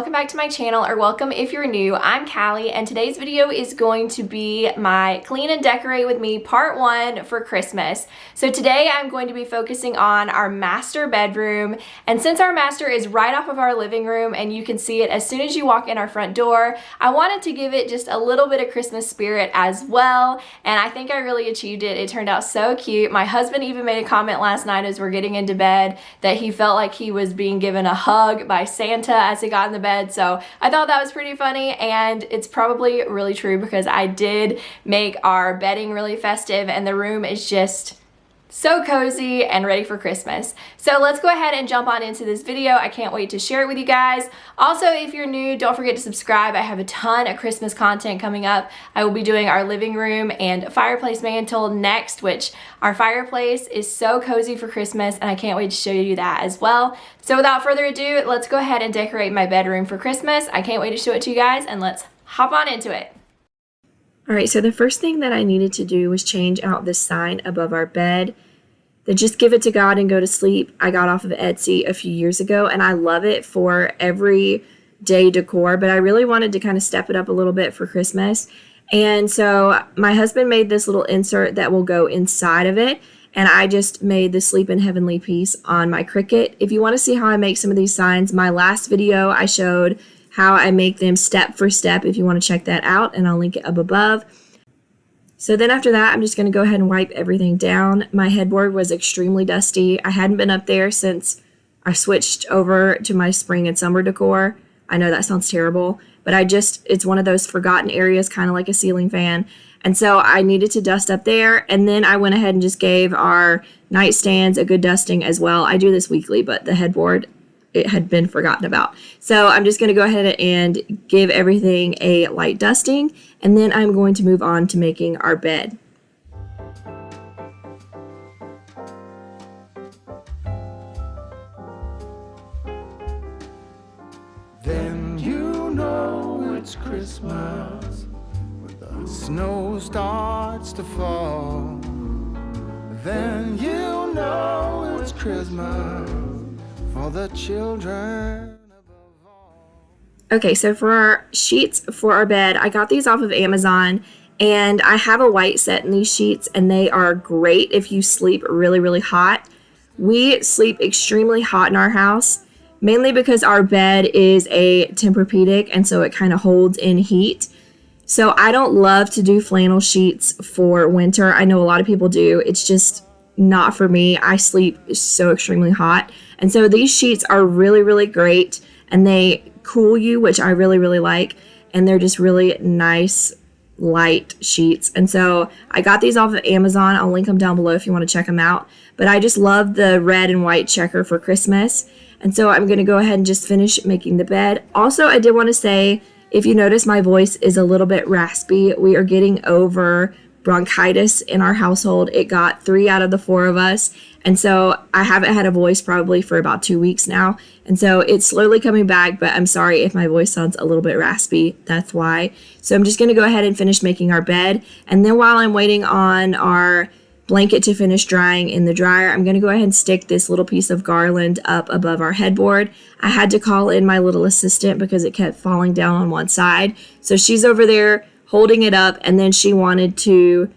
welcome back to my channel, or welcome if you're new. I'm Callie, and today's video is going to be my Clean and Decorate with Me part 1 for Christmas. So today I'm going to be focusing on our master bedroom, and since our master is right off of our living room and you can see it as soon as you walk in our front door, I wanted to give it just a little bit of Christmas spirit as well, and I think I really achieved it. It turned out so cute. My husband even made a comment last night as we're getting into bed that he felt like he was being given a hug by Santa as he got in the bed. So I thought that was pretty funny, and it's probably really true because I did make our bedding really festive and the room is just so cozy and ready for Christmas. So let's go ahead and jump on into this video. I can't wait to share it with you guys. Also, if you're new, don't forget to subscribe. I have a ton of Christmas content coming up. I will be doing our living room and fireplace mantle next, which our fireplace is so cozy for Christmas, and I can't wait to show you that as well. So without further ado, let's go ahead and decorate my bedroom for Christmas. I can't wait to show it to you guys, and let's hop on into it. Alright, so the first thing that I needed to do was change out this sign above our bed. The "Just Give It to God and Go to Sleep" I got off of Etsy a few years ago, and I love it for everyday decor, but I really wanted to kind of step it up a little bit for Christmas. And so my husband made this little insert that will go inside of it, and I just made the "Sleep in Heavenly Peace" on my Cricut. If you want to see how I make some of these signs, my last video I showed how I make them step for step if you want to check that out, and I'll link it up above. So then after that, I'm just going to go ahead and wipe everything down. My headboard was extremely dusty. I hadn't been up there since I switched over to my spring and summer decor. I know that sounds terrible, but it's one of those forgotten areas, kind of like a ceiling fan. And so I needed to dust up there, and then I went ahead and just gave our nightstands a good dusting as well. I do this weekly, but the headboard, it had been forgotten about. So I'm just going to go ahead and give everything a light dusting, and then I'm going to move on to making our bed. Then you know it's Christmas when the snow starts to fall. Then you know it's Christmas for the children above all. Okay, so for our sheets for our bed, I got these off of Amazon, and I have a white set in these sheets, and they are great if you sleep really, really hot. We sleep extremely hot in our house, mainly because our bed is a Tempur-Pedic, and so it kind of holds in heat. So I don't love to do flannel sheets for winter. I know a lot of people do. It's just not for me. I sleep so extremely hot. And so these sheets are really, really great, and they cool you, which I really, really like. And they're just really nice, light sheets. And so I got these off of Amazon. I'll link them down below if you want to check them out. But I just love the red and white checker for Christmas. And so I'm going to go ahead and just finish making the bed. Also, I did want to say, if you notice my voice is a little bit raspy, we are getting over bronchitis in our household. It got 3 out of the 4 of us, and so I haven't had a voice probably for about 2 weeks now, and so it's slowly coming back, but I'm sorry if my voice sounds a little bit raspy. That's why. So I'm just going to go ahead and finish making our bed, and then while I'm waiting on our blanket to finish drying in the dryer, I'm going to go ahead and stick this little piece of garland up above our headboard. I had to call in my little assistant because it kept falling down on one side, so she's over there holding it up, and then she wanted to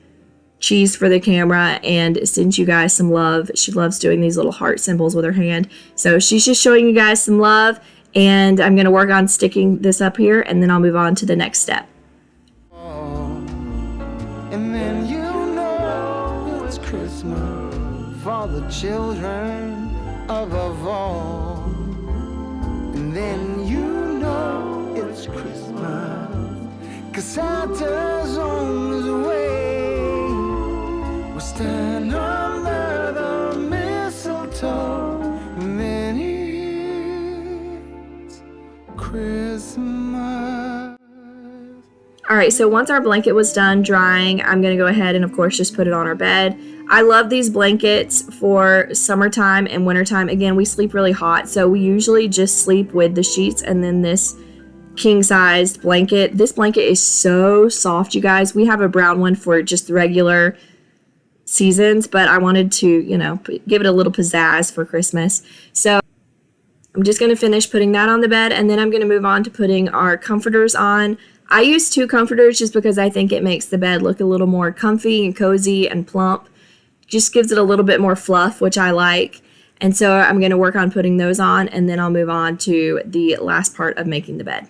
cheese for the camera and send you guys some love. She loves doing these little heart symbols with her hand. So she's just showing you guys some love, and I'm going to work on sticking this up here, and then I'll move on to the next step. And then you know it's Christmas for the children above all. And then you know it's Christmas 'cause Santa's on his way. We'll stand under the mistletoe, and then it's Christmas. Alright, so once our blanket was done drying, I'm going to go ahead and of course just put it on our bed. I love these blankets for summertime and wintertime. Again, we sleep really hot, so we usually just sleep with the sheets and then this king-sized blanket. This blanket is so soft, you guys. We have a brown one for just regular seasons, but I wanted to, give it a little pizzazz for Christmas. So I'm just going to finish putting that on the bed, and then I'm going to move on to putting our comforters on. I use 2 comforters just because I think it makes the bed look a little more comfy and cozy and plump. Just gives it a little bit more fluff, which I like. And so I'm going to work on putting those on, and then I'll move on to the last part of making the bed.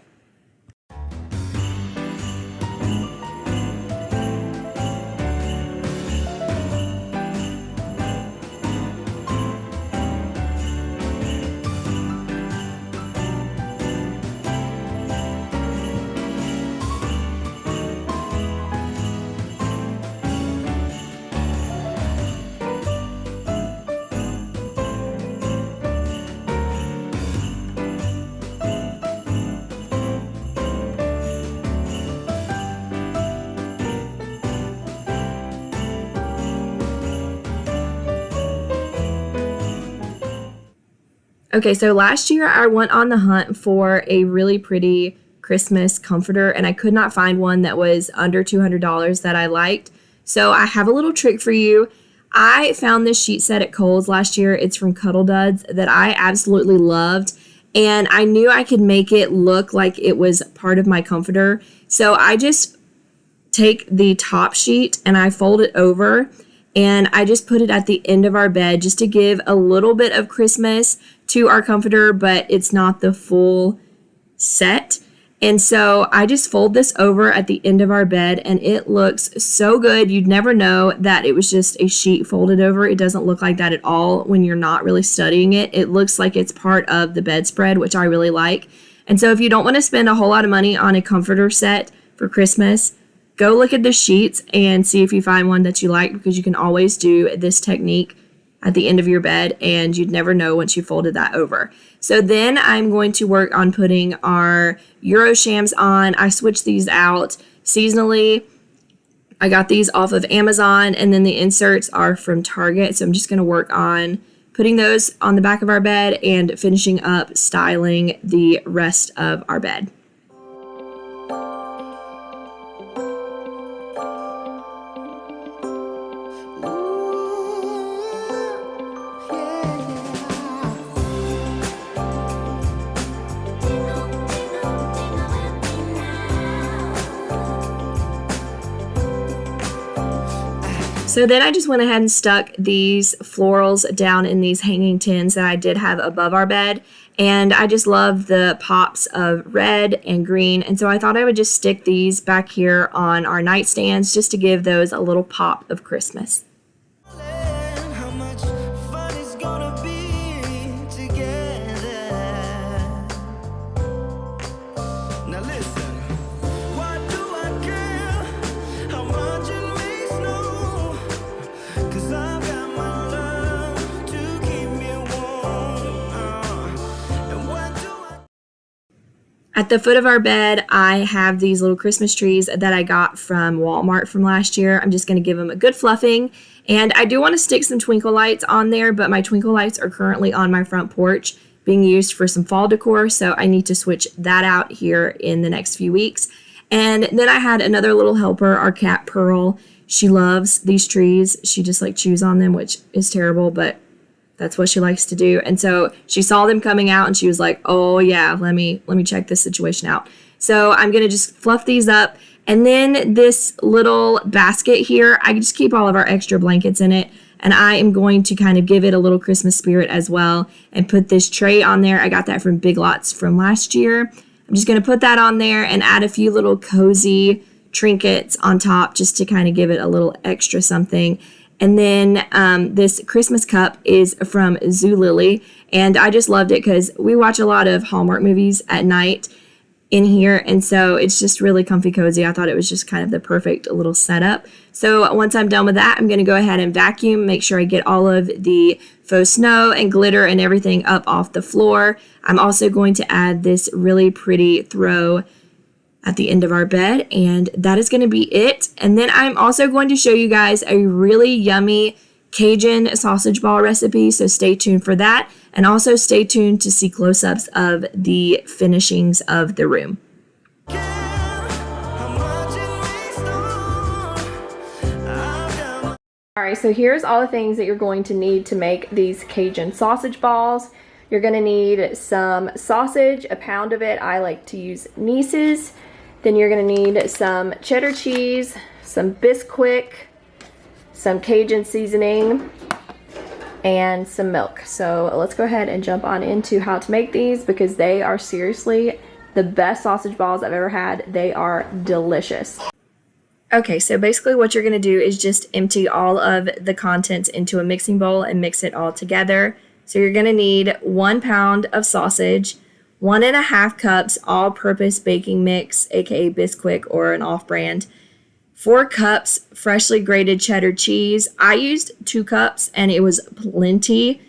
Okay, so last year I went on the hunt for a really pretty Christmas comforter, and I could not find one that was under $200 that I liked. So I have a little trick for you. I found this sheet set at Kohl's last year. It's from Cuddle Duds that I absolutely loved, and I knew I could make it look like it was part of my comforter. So I just take the top sheet and I fold it over, and I just put it at the end of our bed just to give a little bit of Christmas to our comforter, but it's not the full set. And so I just fold this over at the end of our bed, and it looks so good. You'd never know that it was just a sheet folded over. It doesn't look like that at all when you're not really studying it. It looks like it's part of the bedspread, which I really like. And so if you don't want to spend a whole lot of money on a comforter set for Christmas, go look at the sheets and see if you find one that you like, because you can always do this technique at the end of your bed, and you'd never know once you folded that over. So then I'm going to work on putting our Euroshams on. I switched these out seasonally. I got these off of Amazon, and then the inserts are from Target. So I'm just going to work on putting those on the back of our bed and finishing up styling the rest of our bed. So then I just went ahead and stuck these florals down in these hanging tins that I did have above our bed. And I just love the pops of red and green. And so I thought I would just stick these back here on our nightstands just to give those a little pop of Christmas. How much fun it's gonna be together. Now listen, why do I care how much it may snow? 'Cause I've got my love to keep me warm. And what do I... At the foot of our bed, I have these little Christmas trees that I got from Walmart from last year. I'm just going to give them a good fluffing. And I do want to stick some twinkle lights on there, but my twinkle lights are currently on my front porch being used for some fall decor, so I need to switch that out here in the next few weeks. And then I had another little helper, our cat Pearl. She loves these trees. She just like chews on them, which is terrible, but that's what she likes to do. And so she saw them coming out and she was like, oh yeah, let me check this situation out. So I'm going to just fluff these up. And then this little basket here, I just keep all of our extra blankets in it. And I am going to kind of give it a little Christmas spirit as well and put this tray on there. I got that from Big Lots from last year. I'm just going to put that on there and add a few little cozy trinkets on top just to kind of give it a little extra something. And then this Christmas cup is from Zulily, and I just loved it because we watch a lot of Hallmark movies at night in here, and so it's just really comfy cozy. I thought it was just kind of the perfect little setup. So once I'm done with that, I'm going to go ahead and vacuum, make sure I get all of the faux snow and glitter and everything up off the floor. I'm also going to add this really pretty throw at the end of our bed, and that is going to be it. And then I'm also going to show you guys a really yummy Cajun sausage ball recipe, so stay tuned for that, and also stay tuned to see close-ups of the finishings of the room. All right, so here's all the things that you're going to need to make these Cajun sausage balls. You're gonna need some sausage, a pound of it. I like to use Nice's. Then you're gonna need some cheddar cheese, some Bisquick, some Cajun seasoning, and some milk. So let's go ahead and jump on into how to make these, because they are seriously the best sausage balls I've ever had. They are delicious. Okay, so basically what you're gonna do is just empty all of the contents into a mixing bowl and mix it all together. So you're gonna need 1 pound of sausage, 1.5 cups all-purpose baking mix, aka Bisquick or an off-brand, 4 cups freshly grated cheddar cheese. I used 2 cups and it was plenty.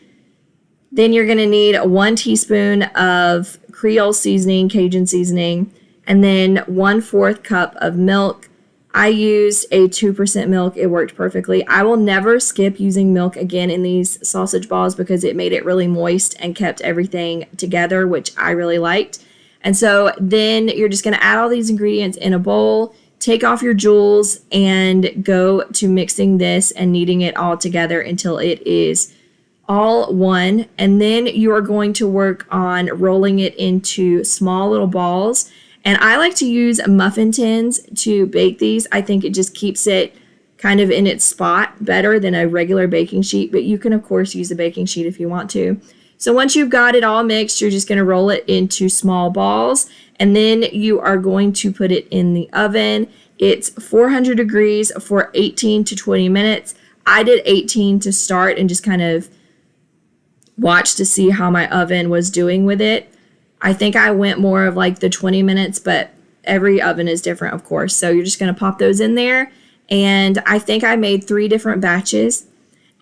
Then you're gonna need 1 teaspoon of Creole seasoning, Cajun seasoning, and then 1/4 cup of milk. I used a 2% milk. It worked perfectly. I will never skip using milk again in these sausage balls because it made it really moist and kept everything together, which I really liked. And so then you're just going to add all these ingredients in a bowl, take off your jewels, and go to mixing this and kneading it all together until it is all one. And then you are going to work on rolling it into small little balls. And I like to use muffin tins to bake these. I think it just keeps it kind of in its spot better than a regular baking sheet, but you can of course use a baking sheet if you want to. So once you've got it all mixed, you're just going to roll it into small balls, and then you are going to put it in the oven. It's 400 degrees for 18 to 20 minutes. I did 18 to start and just kind of watch to see how my oven was doing with it. I think I went more of like the 20 minutes, but every oven is different, of course. So you're just going to pop those in there. And I think I made 3 different batches.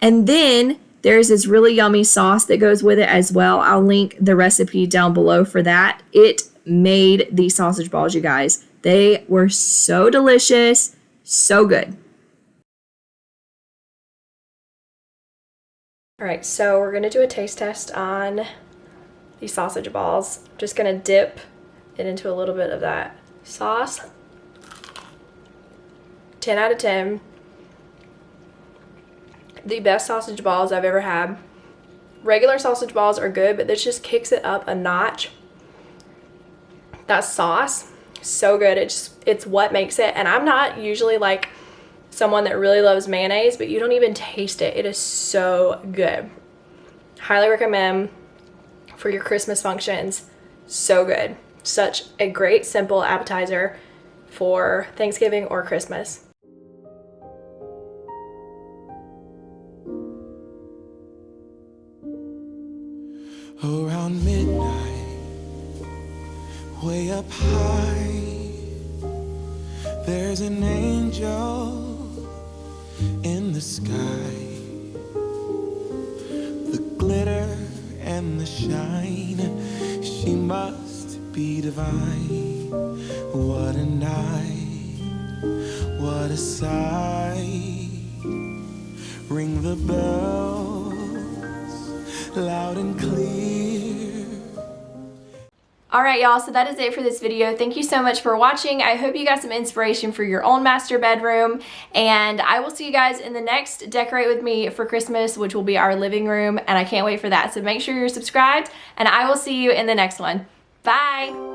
And then there's this really yummy sauce that goes with it as well. I'll link the recipe down below for that. It made these sausage balls, you guys. They were so delicious, so good. All right, so we're going to do a taste test on these sausage balls. Just gonna dip it into a little bit of that sauce. 10 out of 10. The best sausage balls I've ever had. Regular sausage balls are good, but this just kicks it up a notch. That sauce, so good. It's what makes it. And I'm not usually like someone that really loves mayonnaise, but you don't even taste it. It is so good. Highly recommend for your Christmas functions. So good. Such a great simple appetizer for Thanksgiving or Christmas. Around midnight, way up high, there's an angel in the sky. The glitter and the shine, she must be divine. What a night, what a sight. Ring the bells loud and clear. All right, y'all, so that is it for this video. Thank you so much for watching. I hope you got some inspiration for your own master bedroom, and I will see you guys in the next Decorate With Me for Christmas, which will be our living room, and I can't wait for that. So make sure you're subscribed, and I will see you in the next one. Bye.